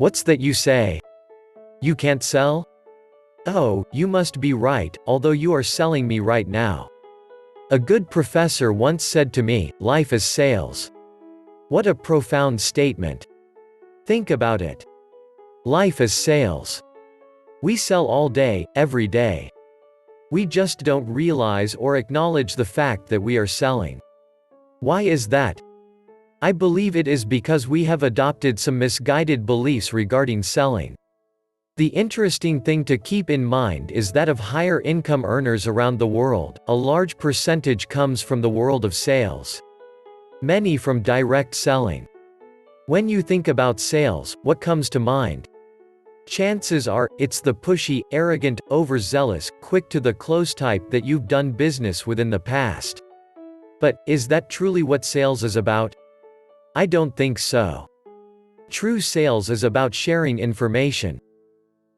What's that you say? You can't sell? Oh, you must be right, although you are selling me right now. A good professor once said to me, life is sales. What a profound statement. Think about it. Life is sales. We sell all day, every day. We just don't realize or acknowledge the fact that we are selling. Why is that? I believe it is because we have adopted some misguided beliefs regarding selling. The interesting thing to keep in mind is that of higher income earners around the world, a large percentage comes from the world of sales. Many from direct selling. When you think about sales, what comes to mind? Chances are, it's the pushy, arrogant, overzealous, quick-to-the-close type that you've done business with in the past. But, is that truly what sales is about? I don't think so. True sales is about sharing information.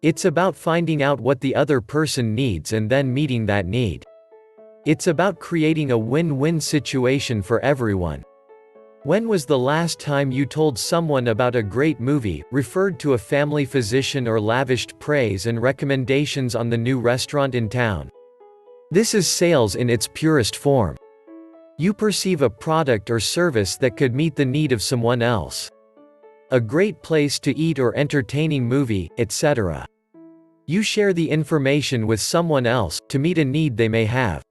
It's about finding out what the other person needs and then meeting that need. It's about creating a win-win situation for everyone. When was the last time you told someone about a great movie, referred to a family physician or lavished praise and recommendations on the new restaurant in town? This is sales in its purest form. You perceive a product or service that could meet the need of someone else. A great place to eat or entertaining movie, etc. You share the information with someone else, to meet a need they may have.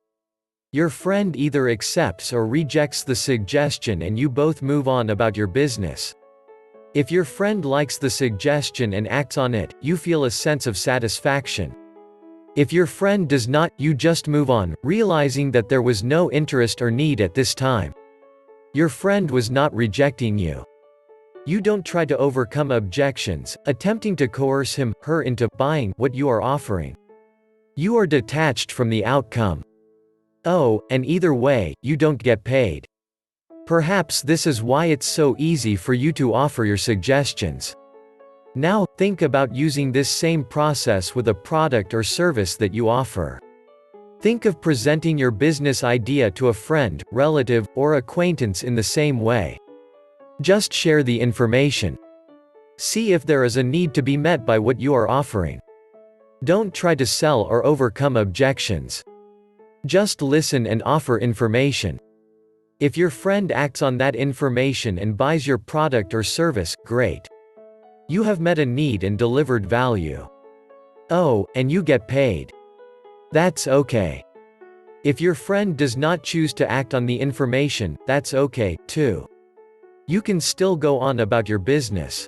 Your friend either accepts or rejects the suggestion and you both move on about your business. If your friend likes the suggestion and acts on it, you feel a sense of satisfaction. If your friend does not, you just move on, realizing that there was no interest or need at this time. Your friend was not rejecting you. You don't try to overcome objections, attempting to coerce him, her into buying what you are offering. You are detached from the outcome. Oh, and either way, you don't get paid. Perhaps this is why it's so easy for you to offer your suggestions. Now, think about using this same process with a product or service that you offer. Think of presenting your business idea to a friend, relative, or acquaintance in the same way. Just share the information. See if there is a need to be met by what you are offering. Don't try to sell or overcome objections. Just listen and offer information. If your friend acts on that information and buys your product or service, great. You have met a need and delivered value. Oh, and you get paid. That's okay. If your friend does not choose to act on the information, that's okay, too. You can still go on about your business.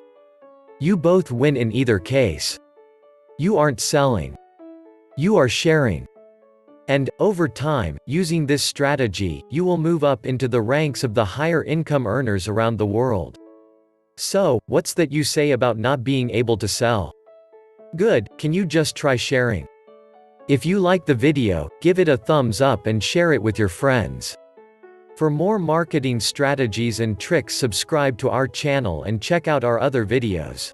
You both win in either case. You aren't selling. You are sharing. And, over time, using this strategy, you will move up into the ranks of the higher income earners around the world. So, what's that you say about not being able to sell? Good, can you just try sharing? If you like the video, give it a thumbs up and share it with your friends. For more marketing strategies and tricks, subscribe to our channel and check out our other videos.